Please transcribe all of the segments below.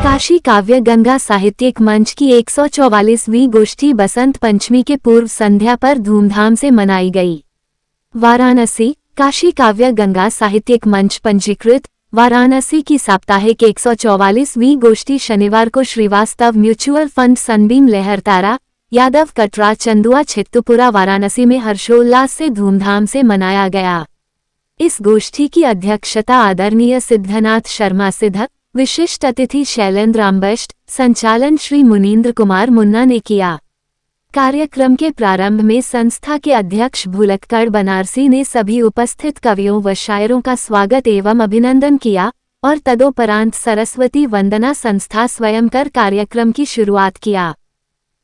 काशी काव्य गंगा साहित्यिक मंच की 144वीं गोष्ठी बसंत पंचमी के पूर्व संध्या पर धूमधाम से मनाई गई। वाराणसी काशी काव्य गंगा साहित्यिक मंच पंजीकृत वाराणसी की साप्ताहिक 144वीं गोष्ठी शनिवार को Srivastava mutual fund Sunbeam Lahartara Yadav Katra Chandua Chhittupura Varanasi में हर्षोल्लास से धूमधाम से मनाया गया। इस गोष्ठी की अध्यक्षता आदरणीय सिद्धनाथ शर्मा सिद्ध, विशिष्ट अतिथि शैलेंद्र अम्बष्ट, संचालन श्री मुनीन्द्र कुमार मुन्ना ने किया। कार्यक्रम के प्रारंभ में संस्था के अध्यक्ष भुलक्कड़ बनारसी ने सभी उपस्थित कवियों व शायरों का स्वागत एवं अभिनंदन किया और तदोपरांत सरस्वती वंदना संस्था स्वयं कर कार्यक्रम की शुरुआत किया।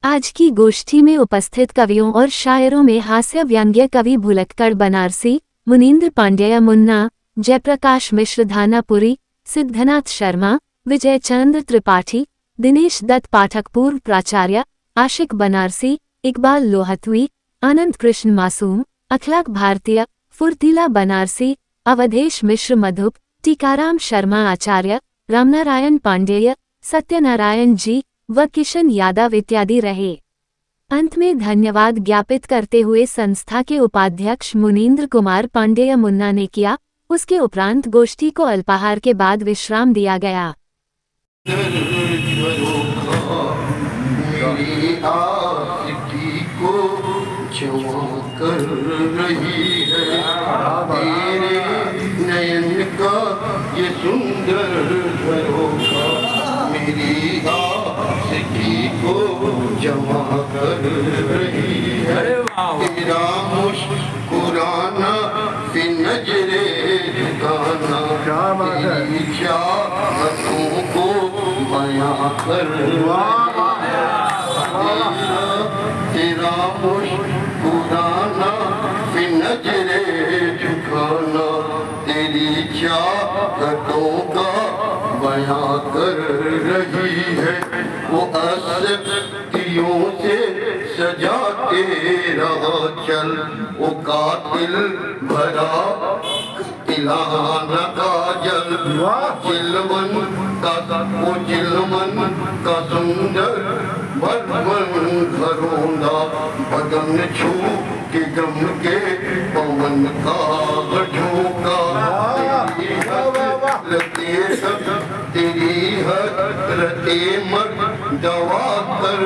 आज की गोष्ठी में उपस्थित कवियों और शायरों में हास्य व्यंग्य कवि भुलक्कड़ बनारसी, मुनीन्द्र पांडेय मुन्ना, जयप्रकाश मिश्र धानापुरी, सिद्धनाथ शर्मा, विजय चंद्र त्रिपाठी, दिनेश दत्त पाठक पूर्व प्राचार्य, आशिक बनारसी, इकबाल लोहतवी, आनंद कृष्ण मासूम, अखलाक भारतीय, फुर्तीला बनारसी, अवधेश मिश्र मधुप, टीकाराम शर्मा आचार्य, रामनारायण पांडेय, सत्यनारायण जी व किशन यादव इत्यादि रहे। अंत में धन्यवाद ज्ञापित करते हुए संस्था के उपाध्यक्ष मुनीन्द्र कुमार पांडेय मुन्ना ने किया। उसके उपरांत गोष्ठी को अल्पाहार के बाद विश्राम दिया गया। जमा कर रही है तेरा मुस्कुराना फिर नजरे झुकाना तेरी चाहतों को बयां कर तेरा मुस्कुराना फिर नजरे झुकाना तेरी चाहतों का बयां कर रही है। वो अस्तियों से सजा के रहा चल वो कातिल भरा तिलाना का जल चिलमन का सुंदर बदमन घरोंदा बदन छू के गम के पवन का झोंका तेरी हसरते मत दवा कर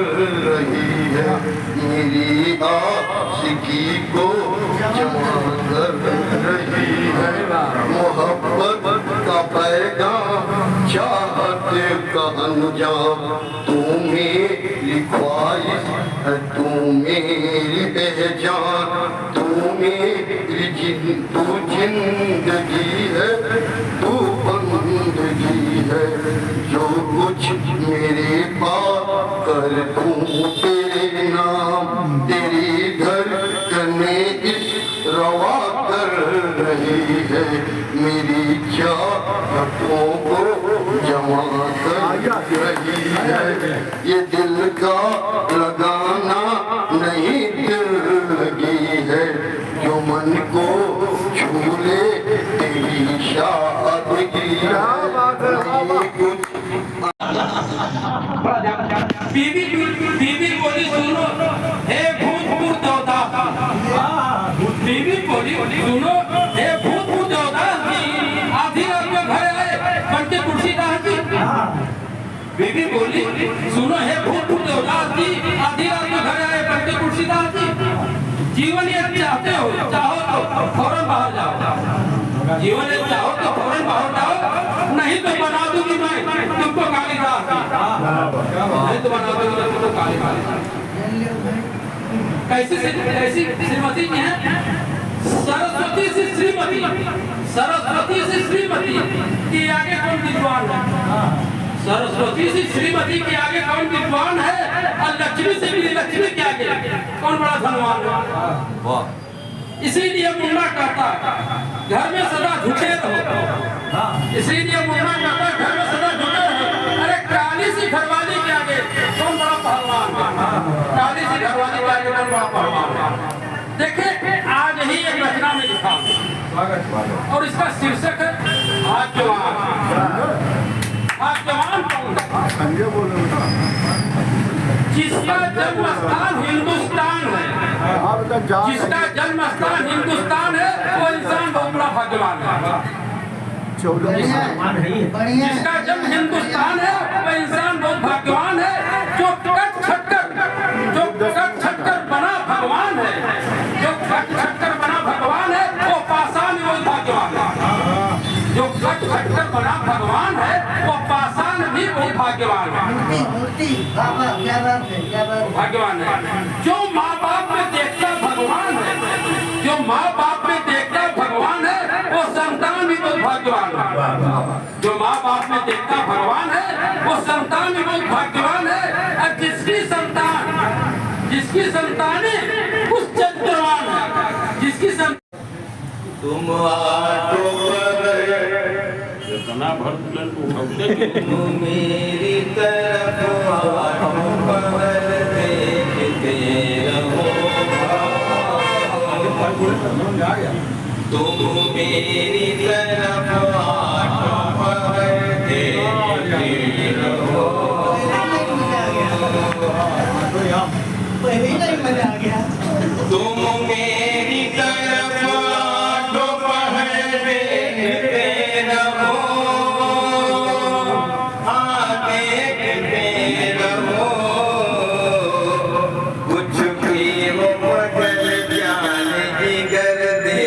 रही है मेरी आशिकी को जमा कर रही है। मोहब्बत का पैगाम चाहत का अंजाम तू मेरी ख्वाहिश है तू मेरी पहचान तू मेरी तू जिंदगी है तू बंदगी है जो कुछ मेरे पास कर दूं तेरे नाम तेरी धड़कने इस रवा कर रही है मेरी चाहतों को जमा कर रही है। ये दिल का लगाना नहीं दिल लगी है जो मन को छू ले तेरी शादगी बीबी बोली सुनो हे भूत देवता बीबी बोली सुनो हे भूत देवता आधी रात में घर आए बनते कुर्सी डालती बीबी बोली सुनो हे भूत देवता आधी रात में घर आए बनते कुर्सी डालती जीवन ये चाहते हो चाहो तो फौरन बाहर जाओ जीवन ये चाहो तो फौरन बाहर जाओ नहीं तो बना दूंगी मैं तुमको कालीदास नहीं तो बना दूंगी तुमको कालीदास। कैसी श्रीमती जी हैं सरस्वती से श्रीमती के आगे कौन विद्वान है सरस्वती से श्रीमती के आगे कौन विद्वान है और लक्ष्मी से भी लक्ष्मी के आगे कौन बड़ा धनवान है। इसीलिए मुन्ना कहता घर में सदा झुके रहो इसीलिए मुन्ना कहता घर में सदा झुके रहो। अरे काली सी घरवाली के आगे कौन बड़ा पहलवान है काली सी घरवाली के आगे कौन बड़ा पहलवान है। देखिए आज ही एक रचना में लिखा और इसका शीर्षक है आज जवान कौन संजय बोल रहे हो जिसका जन्म स्थान हिंदुस्तान है, हाँ बेटा जा जिसका जन्म स्थान हिंदुस्तान है वो इंसान बहुत बड़ा भाग्यवान है। 14 जिसका जन्म हिंदुस्तान है वो इंसान बहुत भाग्यवान है। जो कट छटकर बना भगवान है, जो कट छटकर बना भगवान है वो पाषाण भी बहुत भाग्यवान है। जो कट छटकर बना भगवान है वो पाषाण भी बहुत भाग्यवान है। भाग्यवान है जो माँ बाप में देखता भगवान है, जो माँ बाप में देखता भगवान है वो संतान भी बहुत भाग्यवान है। जो माँ बाप में देखता भगवान है वो संतान भी बहुत भाग्यवान है। और जिसकी संतानें उस चंद्रवान है, जिसकी तुम आटो पर इतना भर बुलंद उठाते तुम मेरी तरफ आटो पर देखते रहो। तुम मेरी तरफ आटो पर देखते रहो। तुम मेरी तरफ आटो पर देखते रहो। देखते रहो कुछ भी हो मगर जान जिगर दे।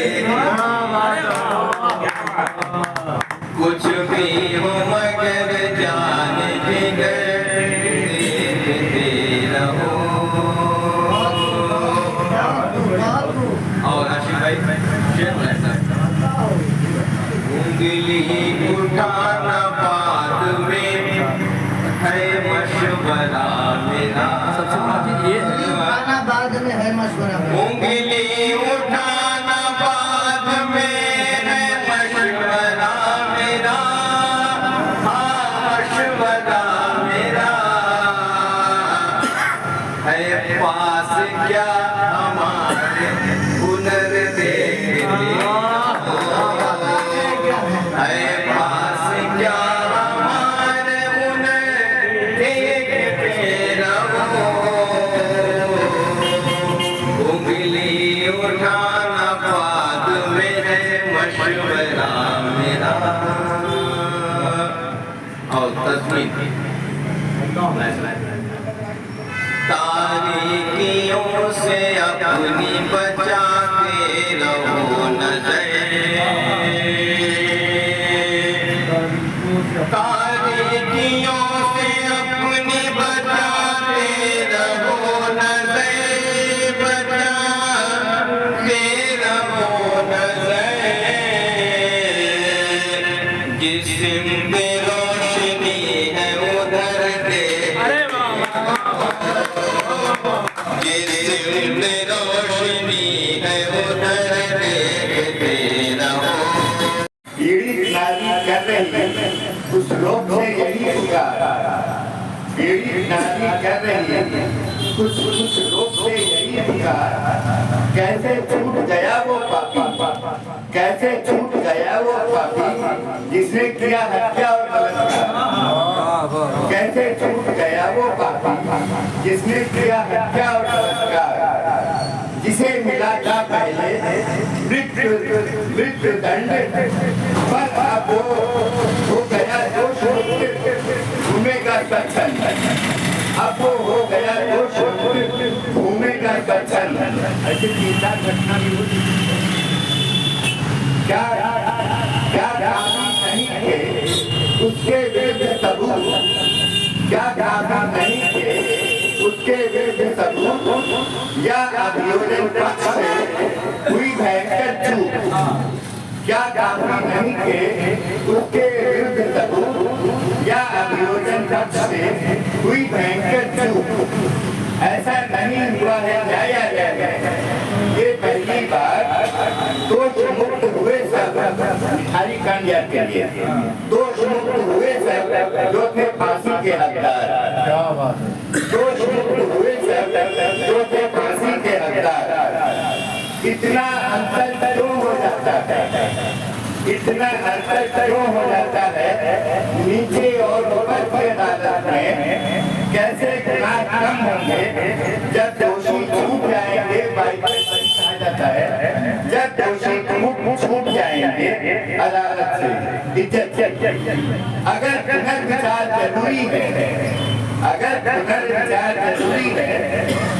कुछ भी हो मगर जान जिगर देखते रहो। और आशिफ भाई उंगली उठाना बाद में है मशवरा मेरा। बाद में है मशवरा। उंगली उठाना बाद में है मशवरा मेरा। हाँ मशवरा मेरा है पास क्या हमारे हुनर देखते है। पास क्या हमारे हुनर देखते रहो। उंगली उठाना बाद में है मशवरा मेरा। और तस्वीर तारीकियों से अपनी बचा के रहो नजर। तारीकियों से अपनी बचा के रहो नजर। बचा के रहो नजर। जिस्म में रोशनी है उधर जिसमें रोशनी है उधर देखते रहो। बीड़ी नाली कर रही है कुछ लोग से यही पुकार। बीड़ी नाली कर रही है कुछ लोग से यही पुकार। कैसे छूट गया वो पापी, कैसे छूट गया वो पापी जिसने किया हत्या और बलात्कार। कैसे छूट गया वो पापी जिसने किया हत्या और बलात्कार। जिसे मिला था पहले मृत्यु दंड पर अब वो हो गया दोष घूमेगा कच्छन। अब वो हो गया दोष घूमेगा कच्छन। ऐसी चिंता घटना भी होती क्या क्या काफी नहीं थे उसके विरुद्ध सबूत। क्या काफी नहीं थे उसके विरुद्ध सबूत या अभियोजन पक्ष से हुई भयंकर चूक। क्या काफी नहीं थे उसके विरुद्ध सबूत या अभियोजन पक्ष से हुई भयंकर चूक। ऐसा नहीं हुआ है न्यायालय। ये पहली बार दोष मुक्त हुए सब मिठाई कांड याद करिए। दोष मुक्त हुए सब जो थे फांसी के हकदार। दोष मुक्त हुए सब जो थे फांसी के हकदार। इतना अंतर क्यों हो जाता है? इतना अंतर क्यों हो जाता है? नीचे और ऊपर की अदालत में इज्जत चाहिए। अगर पुनर्विचार जरूरी है, अगर पुनर्विचार जरूरी है,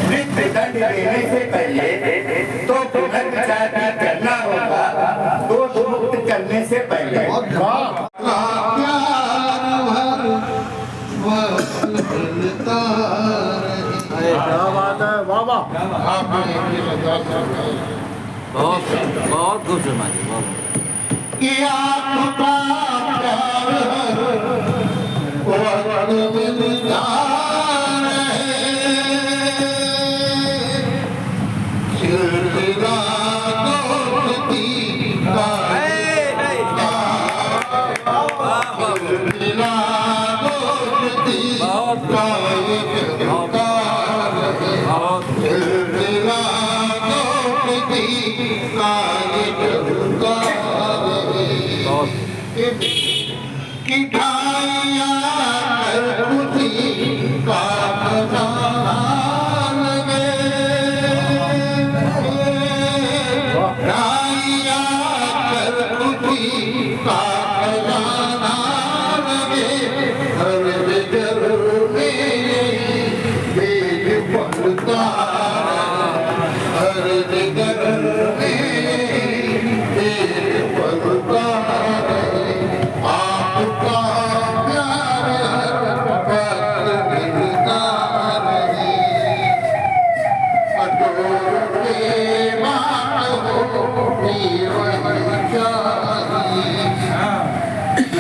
मृत्युदंड देने से पहले तो पुनर्विचार भी करना होगा, दोष मुक्त करने से पहले। क्या बात है, वाह वाह। बहुत बहुत खूब शर्मा जी, बहुत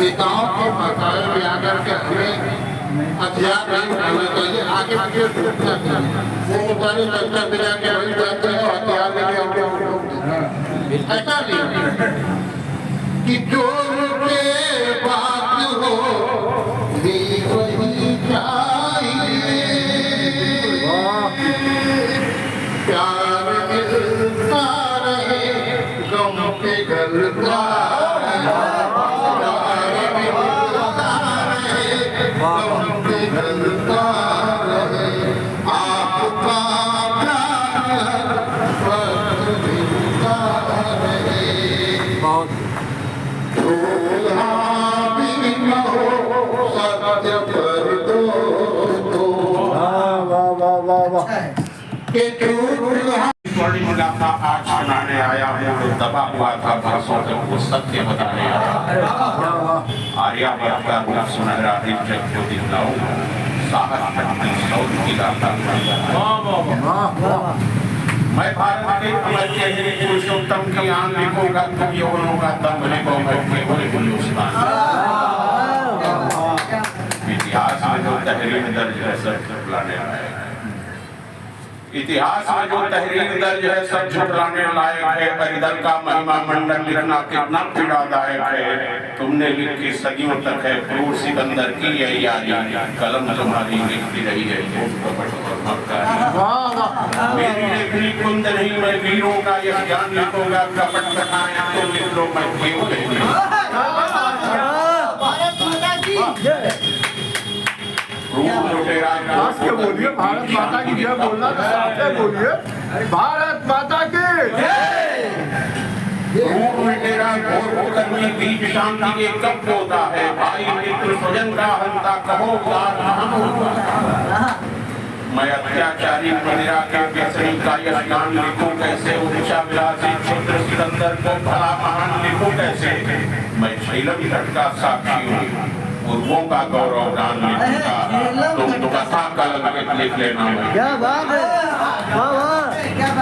नेताओं के मसाले में आकर के हमें हथियार नहीं उठाना चाहिए, आगे पीछे टूटना चाहिए। वो मुसारे लश्कर में जाके वही जाते हैं और हथियार लेके ऐसा नहीं कि जो के बात हो वही चाहिए। प्यार मिलता रहे गम के गलता स्वर्णिम का आज सुनाने आया हूँ, जो दबा हुआ था भाषों से वो सत्य बताने आया। आर्यावर्त का रूप सुनहरा दिव्य ज्योति लाऊं, साहस शक्ति शौर्य की दाता। मैं भारत के अमर चेहरे पुरुषोत्तम की आन लिखूंगा, तुम यौवनों का दम लिखो, मैं केवल हिंदुस्तान। इतिहास में जो तहरीर दर्ज है सब झुटलाने लायक है। इतिहास में जो तहरीर दर्ज है सब झुटलाने लायक है। परिदल का महिमा मंडल लिखना कितना पीड़ादायक है। तुमने लिखी सदियों तक है क्रूर सिकंदर की यह यारी, कलम तुम्हारी लिखती रही है मेरी लेखनी कुंद नहीं, मैं वीरों का यह ज्ञान लिखूंगा। कपट कथाएं तो लिख लो, मैं क्यों बोलिए भारत माता की जय बोलना तो साथ में बोलिए भारत माता की बीच शांति के कब होता है। भाई मित्र स्वजन का हंता कहो मैं अत्याचारी मदिरा के व्यसनी का यश गान लिखूं कैसे। उषा विलासी क्षुद्र सिकंदर को भला महान लिखूं कैसे। मैं झेलम तट का साक्षी हूँ, पूर्वों का गौरव गान लिखूंगा। तुम कथा कलम लिख लेना। क्या बात है,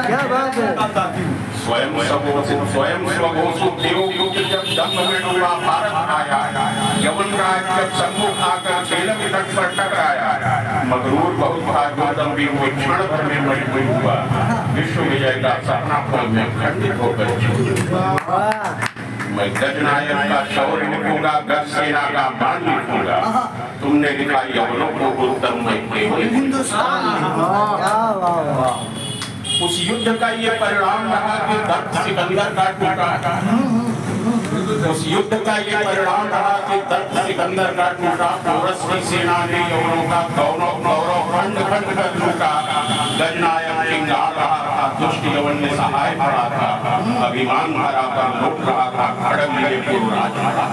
क्या बात है। स्वयं स्वघोषु देवयुक्त जब दंभ में डूबा भारत आया, यवन राज जब सम्मुख आकर झेलम तट पर टकराया। मगरूर बहुत था गौतम भी वो क्षण भर में मजबूर हुआ। विश्व विजय का सपना पल में खंडित होकर मैं गजनायक का शौर्य लिखूंगा, गज सेना का बाण लिखूंगा। तुमने लिखा यवनों को उत्तम, मैं केवल हिंदुस्तान। उस युद्ध का ये परिणाम रहा कि दर्द सिकंदर का टूटा। उस युद्ध का ये परिणाम रहा कि दर्द सिकंदर का टूटा। औरस की सेना ने यवनों का गौरव खंड खंड कर लूटा। गजनायक चिंगार रहा था, दुष्ट यवन ने सहाय पड़ा था। विमान भरा पर लौट रहा था खड़ग लिए पूर्व राजमाता।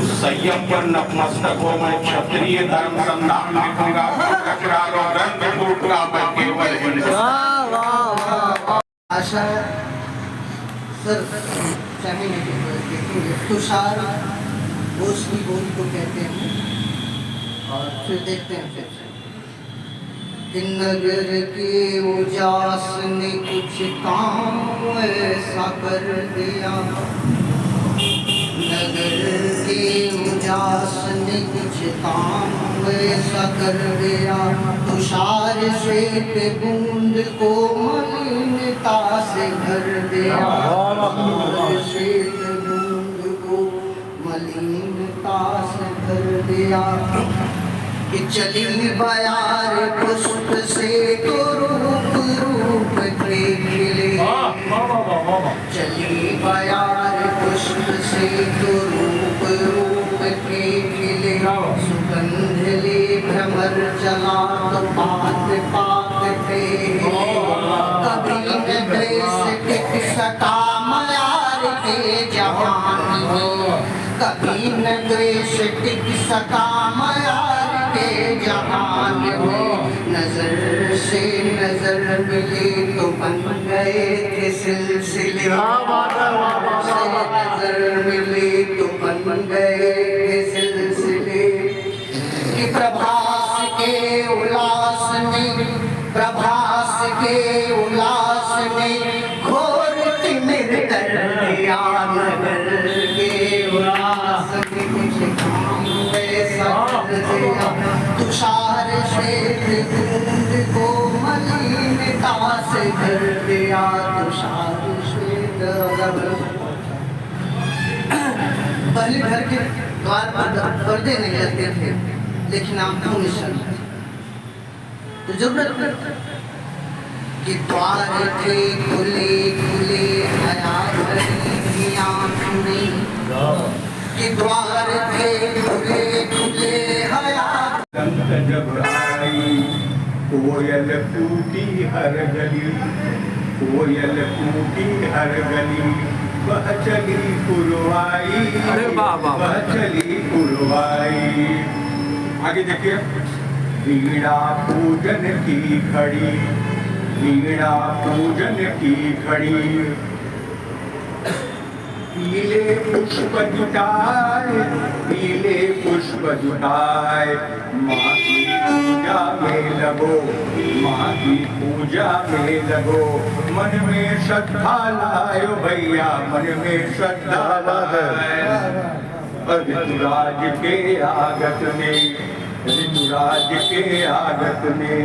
उस संयम पर नतमस्तक हो मैं क्षत्रिय धर्म संधान लिखूंगा, टकरारो ग्रंथ टूटूंगा मैं केवल हिंदू। आशा सर चाहे तुषार बोस की बोली को कहते हैं और फिर देखते हैं फिर कि नगर के उजास ने कुछ काम ऐसा कर दिया, नगर के उजास ने कुछ काम ऐसा कर दिया, तुषार श्वेत बूंद को मलिनता से भर दिया, तुषार श्वेत बूंद को मलिनता से भर दिया। कि चली बयार पुष्प से तो रूप रूप के खिले, चली बयार पुष्प से तो रूप रूप के खिले, सुगंध ले भ्रमर चला तो पात पात थे, कभी न देश टिक सका मयार के जहान में, कभी न द्वेष टिक सका मयार के जहान में, नजर से नजर मिली तो बन गए थे सिलसिले, नजर मिली तो बन गए थे सिलसिले। कि प्रभास के उल्लास में, प्रभास के उल्लास में घोर तिमिर कर दिया, नगर के उल्लास में कुछ काम ऐसा कर दिया, तुषार श्वेत बूंद को मलिनता से भर दिया, तुषार श्वेत। पहले घर के द्वार पर पर्दे नहीं लगते थे, लेकिन आंखों में शर्म तो जरूरत कि द्वार थे खुले खुले हया भरी थी आँखें, कि द्वार थे खुले खुले हया। जब आई कोयल कूटी हर गली, कोयल कूटी हर गली, वह चली पुरवाई, वह चली पुरवाई। आगे देखिए, वीणा पूजन की खड़ी, वीणा पूजन की खड़ी, पीले पुष्प जुटाए, पीले पुष्प जुटाए, माँ की पूजा में लगो, माँ की पूजा में लगो, मन में श्रद्धा लायो भैया, मन में श्रद्धा लाए। ऋतुराज के आगत में, ऋतुराज के आगत में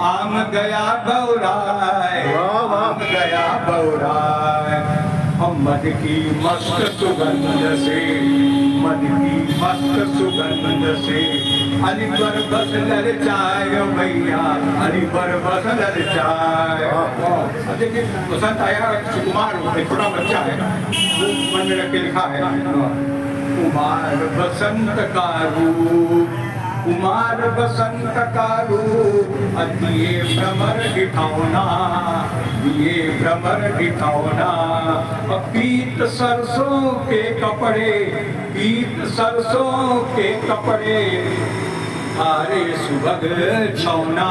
आम गया बौराए, आम गया बौराए। हम मद की मस्त सुगंध से, मद की मस्त सुगंध से, अली पर बस ललचाए भैया, अली पर बस ललचाए। देखिए पसंद आया, सुकुमार एक छोटा बच्चा है, वो मन में रख के लिखा है, कुमार बसंत का रूप, कुमार बसंत का रूप, दिए भ्रमर दिखौना, दिए भ्रमर दिखौना। पीत सरसों के कपड़े, पीत सरसों के कपड़े, धारे सुबग छौना,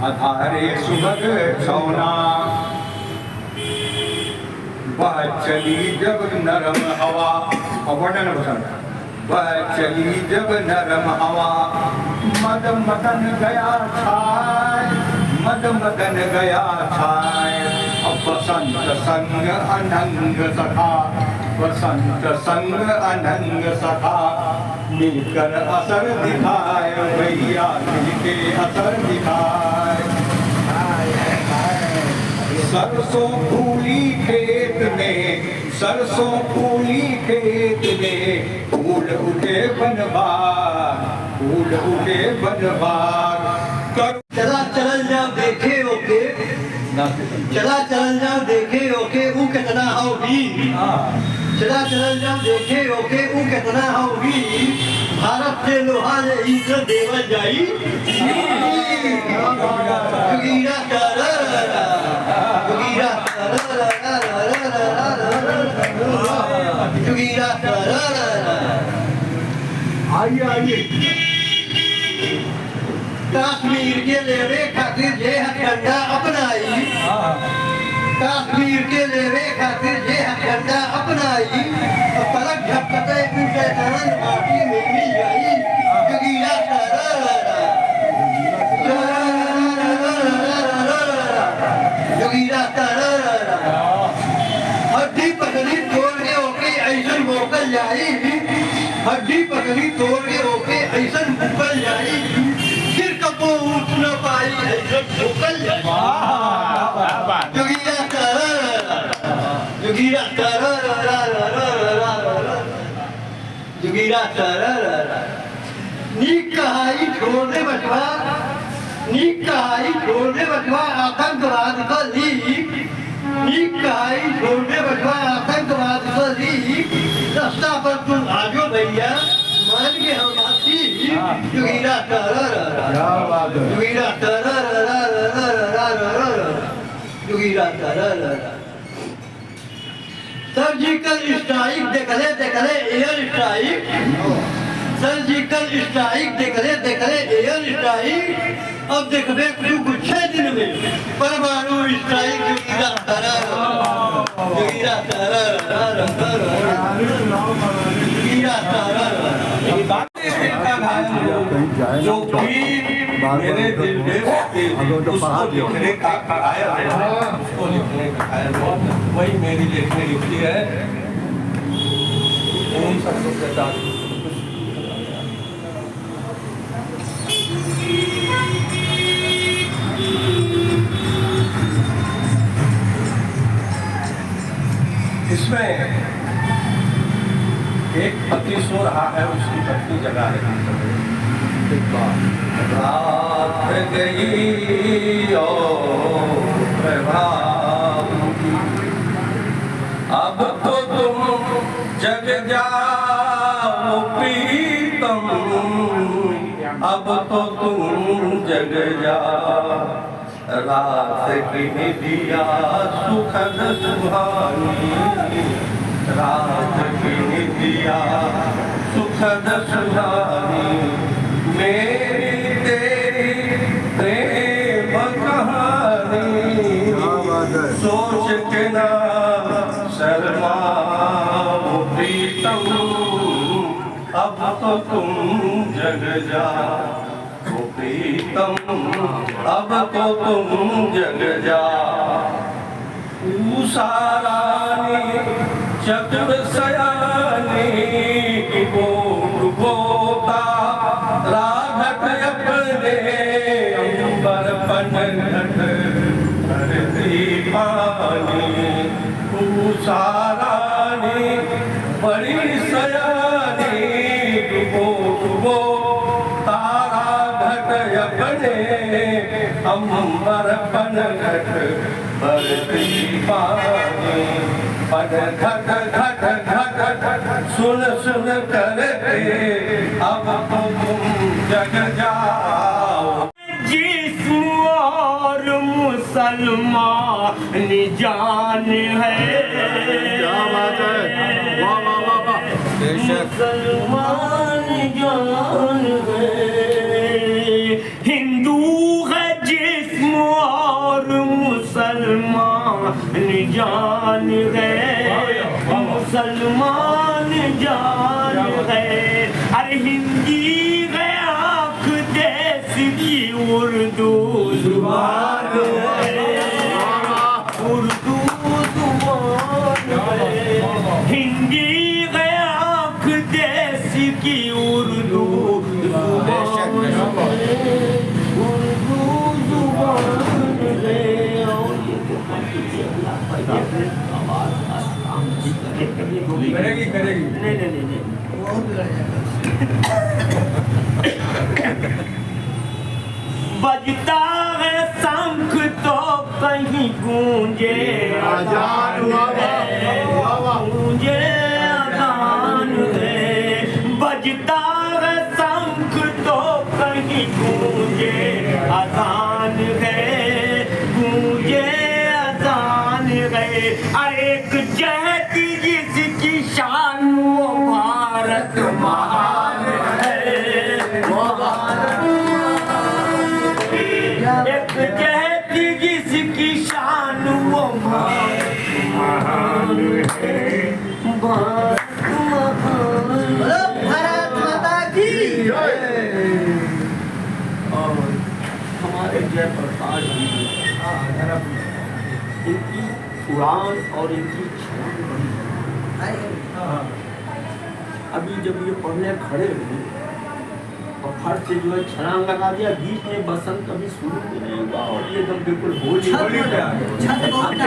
अधारे सुबग छौना। वह चली जब नरम हवा, वर्णन बसंत, वह चली जब नरम हवा, मद मदन गया छाय, मद मदन गया छाय। अब बसंत संग अनंग सखा, बसंत संग अनंग सखा, मिलकर असर दिखाए भैया, मिलके असर दिखाए। सरसों फूली खेत में, सरसों फूली खेत में, फूल उठे बनवार, फूल उठे बनवार। चला चल जाओ देखे ओके, चला चल जाओ देखे ओके, वो कितना होगी, चला चल जाओ देखे ओके, वो कितना होगी। भारत से लोहा ने इंद्र देवा जाई, गिरा जोगीरा आइए कश्मीर के लेवे खातिर ये हथकंडा अपनाई कश्मीर के लेवे खातिर ये हथकंडा अपनाई पलक झपकते उनके तरन माटी में मिल गई जोगीरा जोगीरा हड्डी पकड़ी तोड़ के ओके ऐसन मोकल जाई हड्डी पकड़ी तोड़ के ओके ऐसन मुकल जाई सिर कपो उठ न पाई ऐसन मुकल जाई जोगीरा जोगीरा जोगीरा नीक कहाई छोड़ने बचवा नीक कहाई छोड़ने बचवा आतंकवाद का लीक नीक कहाई छोड़ने बचवा आतंकवाद का लीक रास्ता पर तुम आजो भैया मान के हम आती जोगीरा जोगीरा जोगीरा सर्जिकल स्ट्राइक देखले एयर स्ट्राइक सर्जिकल स्ट्राइक देखले एयर स्ट्राइक अब देखबे कुछ 6 दिन में परमाणु स्ट्राइक जोगीरा जो भी मेरे दिल में उसको लिखने का खाया उसको लिखने का खाया वही मेरी लेखनी लिखती है उन सबको के साथ इसमें एक पति सो रहा है उसकी पत्नी जगा है रात गई और प्रभात अब तो तुम जग जाओ प्रीतम अब तो तुम जग जाओ रात की दिया सुखद सुहानी रात की दिया सुखद सुहानी मेरी तेरी प्रेम कहानी सोच के ना शर्माओ प्रीतम अब तो तुम जग जाओ प्रीतम अब तो तुम जग जाओ उषा रानी चक्र सयानी बोता राघट अपने अंबर पनघट धरती पानी उषा रानी बड़ी सयानी डुबो तारा घट अपने अंबर पनघट धरती पानी पन घट घट घट घट सुन सुन करके अब तो तुम जग जाओ जिस्म और मुसलमान जान है क्या बात है वाह वाह वाह वाह मुसलमान जान है हिंदू है जिस्म और मुसलमान जान है मुसलमान जान है अरे हिंदी है आँख देश की उर्दू जुबान है उर्दू जुबान है हिंदी है आँख देश की उर्दू जुबान है उर्दू जुबान है करेगी नहीं बजता है शंख तो कहीं गूंजे आजान गूंजे अजान है बजता है शंख तो कहीं गूंजे अजान है गूंजे अजान है एक जहत जिस महान है एक कहती जिसकी शान वो महान है बोलो भारत माता की। और हमारे जयप्रकाश जी इनकी उड़ान और इनकी छलांग बड़ी है। अभी जब ये पढ़ने खड़े हुए और फट से जो है छलांग लगा दिया, बीच में बसंत कभी शुरू भी नहीं हुआ और ये एकदम बिल्कुल होली होली पे आ गए। छत बहुत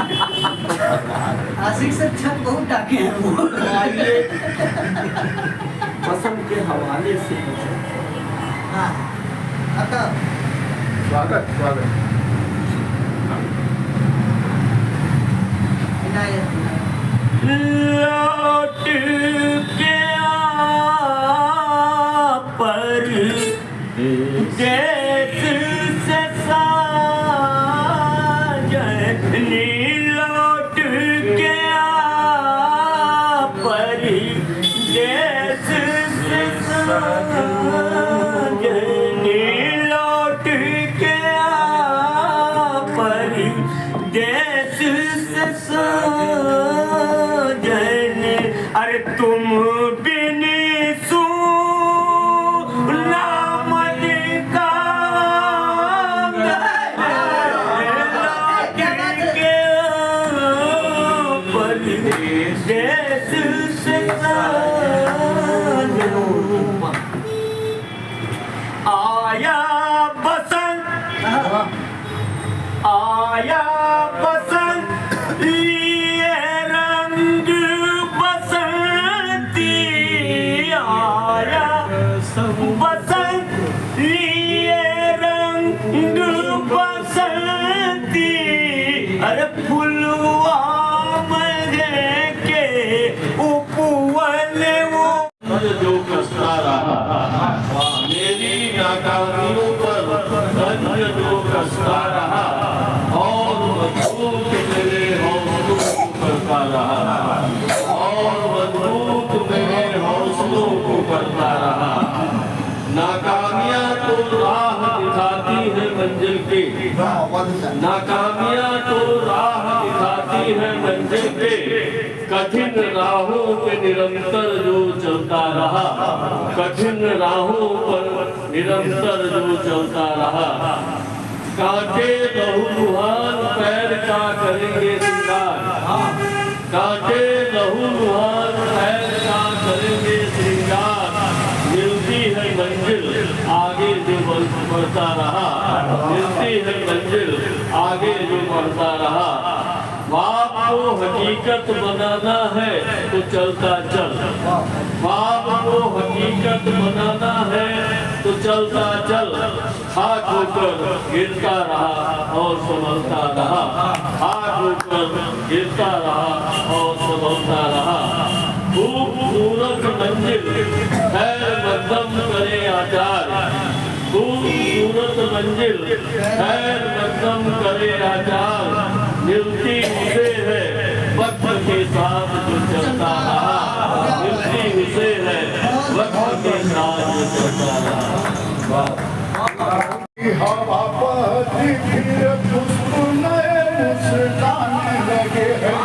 आशिक से छत बहुत टाके हैं वो। आइए बसंत के हवाले से हाँ अतः स्वागत स्वागत। विनायक लौट के आ पर देश से साजनी लौट के आ पर देश से साजनी लौट के आ पर देश से साजनी अरे तुम बिन आया बसंत लिए रंग बसंती आया बसंत लिए रंग बसंती अरे फुलवा के उपवन वो जो कसता रहा मेरी नाकामियों पर धन्य जो कसता रहा और मजबूत मेरे हौसलों को करता रहा और मजबूत मेरे हौसलों को करता रहा। नाकामियां तो राह दिखाती है मंजिल की, नाकामियां तो राह दिखाती है मंजिल के, कठिन राहों पे निरंतर जो चलता रहा, कठिन राहों पर निरंतर जो चलता रहा। कांटे लहूलुहान पैर का करेंगे श्रृंगार, कांटे लहूलुहान पैर का करेंगे श्रृंगार, मिलती है मंजिल आगे जो बढ़ता रहा, मिलती है मंजिल आगे जो बढ़ता रहा। बाप को हकीकत बनाना है तो चलता चल, बाप को हकीकत बनाना है तो चलता चल, हाथ होकर गिरता रहा और संभलता रहा, हाथ होकर गिरता रहा और संभलता रहा। खूबसूरत मंजिल खैर मध्यम करे आचार्य, खूबसूरत मंजिल खैर मध्यम करे आचार्य, मिलती उसे है वक्त के साथ जो चलता रहा, मिलती उसे है वक्त के साथ जो चलता रहा। हवा बहती फिर पुष्प नए मुस्काने लगे हैं,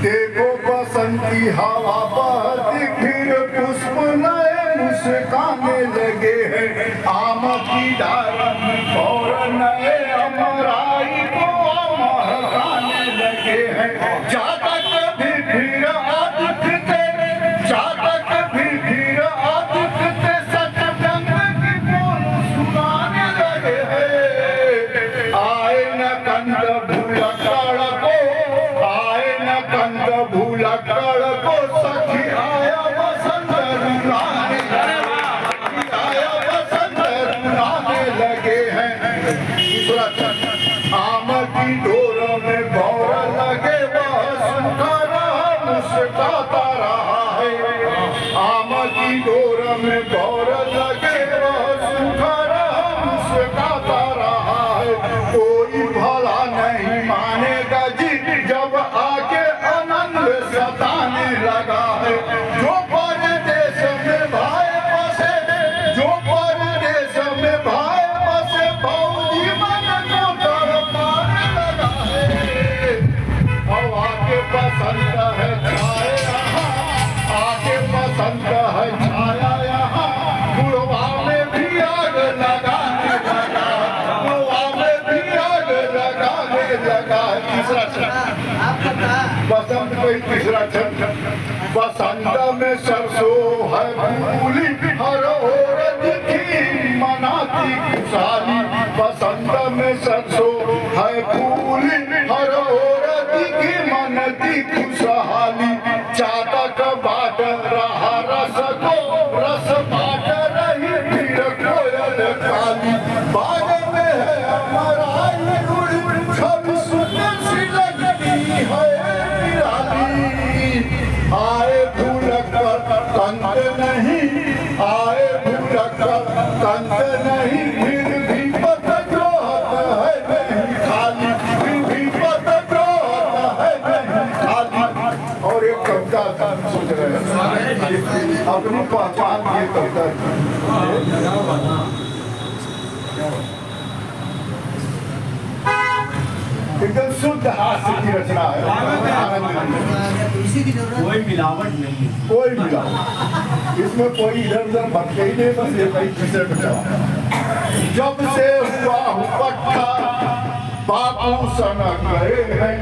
देखो बसंती हवा बहती फिर पुष्प नए मुस्काने लगे हैं। आम की डाली और नए अमराई को महकाने लगे हैं। जातक भी फिर आदित्य, जातक भी फिर आदित्य सतजंग की बोल सुनाने लगे हैं। आए न कंद भूलकड़ को, आए न कंद भूलकड़ को, सखी आया बसंत रुलाने, सखी आया बसंत रुलाने लगे हैं। आम की डोर में भौर लगे वह सूखा रहा मुस्कुराता रहा है। आम की डोर में भौर लगे वह सूखा रहा मुस्कुराता रहा है। कोई भला नहीं मानेगा जी जब आके आनंद सताने लगा है। जो परदेश तीसरा छंद। बसंत में सरसों है फूली हर ओर दिखी मनाती खुशहाली। बसंत में सरसों है फूली हर ओर दिखी मनती खुशहाली। चातक बाट रहा रस को रस बाट रही फिर कोयल काली। बाग में है अमराई गुड़ छवि सुंदर सी लगती है निराली। आए भूलक कंत नहीं, आए भूलक कंत नहीं, फिर भी पथ जोहत है नहीं खाली। फिर भी पथ जोहत है नहीं खाली। और एक कविता सोच रहे हैं अपनी पहचान की कविता एकदम शुद्ध हास्य की रचना है। आनंद तुलसी की जरूरत कोई मिलावट नहीं है। कोई मिलावट इसमें कोई इधर उधर भटके ही नहीं, बस ये कहीं किसे बचा। जब से हुआ हूँ पट्टा बापू सन गए हैं।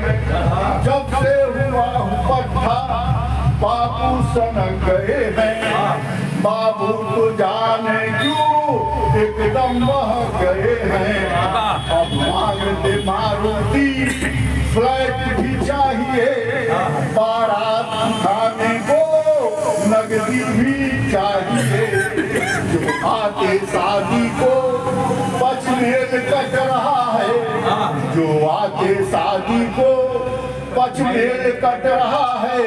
जब से हुआ हूँ पट्टा बापू सन गए हैं। बाबू तो जाने क्यों एकदम बह गए हैं। अब मांगते मारुति फ्लैट भी चाहिए। बारात खाने को नगदी भी चाहिए। जो आते शादी को पचमेल कट रहा है। जो आते शादी को पचमेल कट रहा है।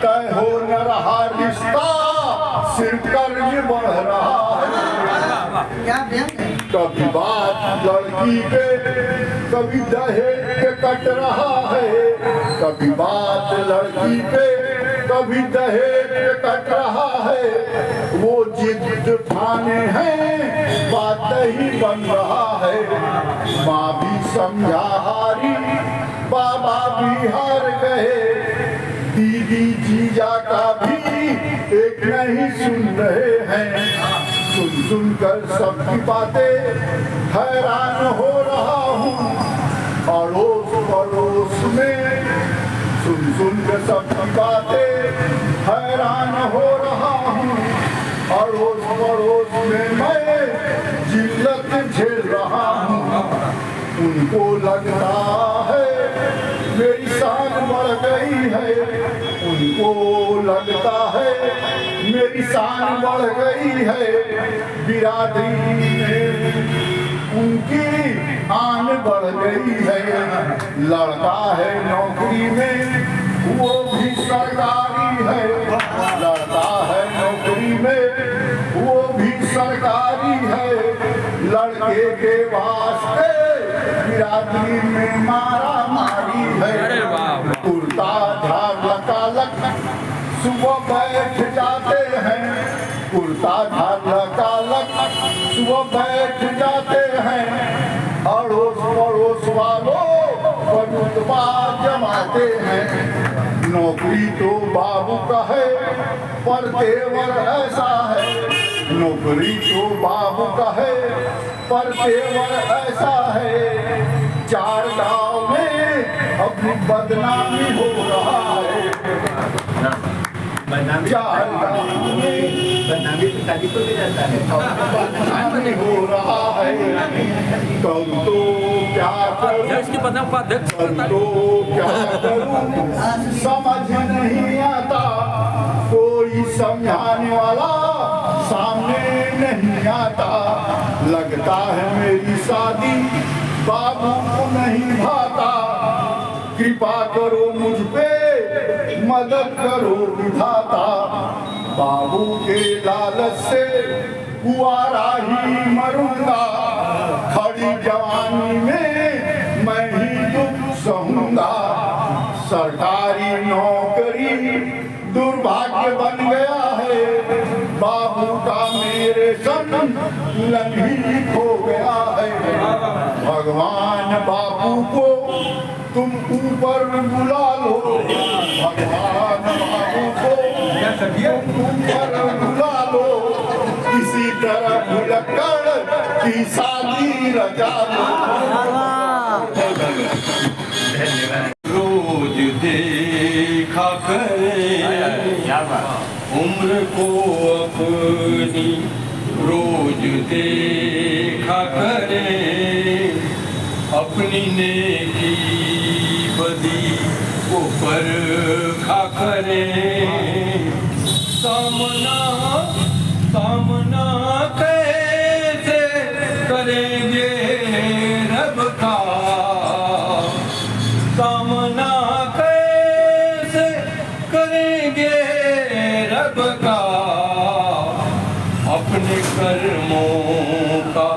कहो न रहा रिश्ता सिर्फ कर्ज बढ़ रहा है। क्या व्यंग है? कभी बात लड़की पे कभी दहेज पे कट रहा है। कभी बात लड़की पे कभी दहेज पे कट रहा है। वो जिद ठाने हैं बात ही बन रहा है। माँ भी समझा हारी बाबा भी हार गए। दीदी जीजा का भी एक नहीं सुन रहे हैं। सुन सुन कर सबकी बातें हैरान हो रहा हूँ। अड़ोस पड़ोस में सुन सुन कर सबकी बातें हैरान हो रहा हूँ। अड़ोस पड़ोस में मैं जिल्लत झेल रहा हूँ। उनको लगता है मेरी शान बढ़ गई है। उनको लगता है मेरी शान बढ़ गई है। बिरादरी में उनकी आन बढ़ गई है। लड़का है नौकरी में वो भी सरकारी है। लड़का है नौकरी में वो भी सरकारी है। लड़के के वास्ते बिरादरी में मारा मारी है। कुर्ता झाड़ लकालक सुबह बैठ जाते हैं। कुर्ता झाड़ लकालक सुबह बैठ जाते हैं। अड़ोस पड़ोस वालों पर रुतबा जमाते हैं। नौकरी तो बाबू का है पर तेवर ऐसा है। नौकरी तो बाबू का है पर तेवर ऐसा है। चार गांव में अपनी बदनामी हो रहा है। चार गांव में बदनामी तो शादी को भी रहता है। बदनामी हो रहा है। कब तो क्या करूं, कब तो क्या करूं समझ नहीं आता। कोई समझाने वाला सामने नहीं आता। लगता है मेरी शादी बाबू को नहीं भाता। कृपा करो मुझ पे मदद करो विधाता। बाबू के लालच से कुआरा ही मरूंगा। खड़ी जवानी में मैं ही दुख सहूंगा। सरकारी नौकरी दुर्भाग्य बन गया है। बाबू का मेरे संग लंघी हो गया है। भगवान बाबू को तुम ऊपर बुला लो। भगवान बाबू को तुम ऊपर बुला लो। किसी तरह भुलक्कड़ की शादी रचा लो। रोज देखा उम्र को अपनी रोज देखा करें, अपनी नेकी बदी को परखा करें। सामना सामना कैसे करेंगे रब का, सामना कैसे करेंगे रब का, अपने कर्मों का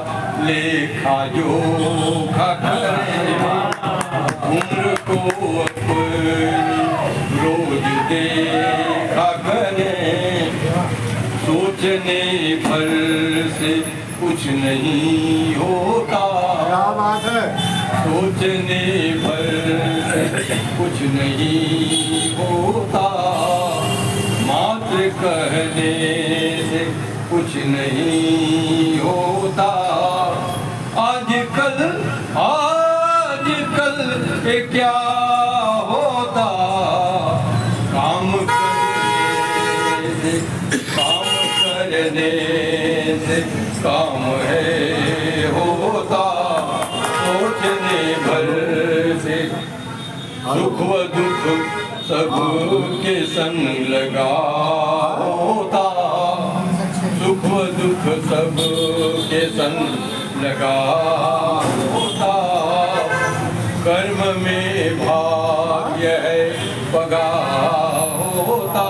लेखा जोखा करें। उम्र को अपनी रोज देखा करें, सोचने भर से कुछ नहीं होता, क्या बात है। सोचने भर से कुछ नहीं होता, मात्र कहने से कुछ नहीं होता। आजकल ये क्या होता, काम करने से काम है होता, सोचने भर से सुख व दुख सबके संग लगा होता, सुख व दुख सबके संग लगा होता। कर्म में भाग्य है पगा होता,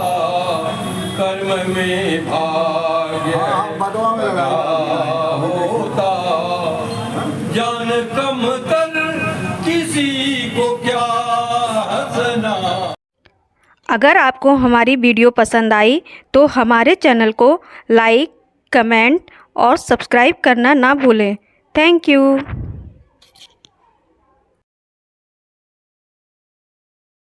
कर्म में भाग्य पगा होता। जान कम तर किसी को क्या हंसना। अगर आपको हमारी वीडियो पसंद आई तो हमारे चैनल को लाइक, कमेंट और सब्सक्राइब करना ना भूलें। Thank you.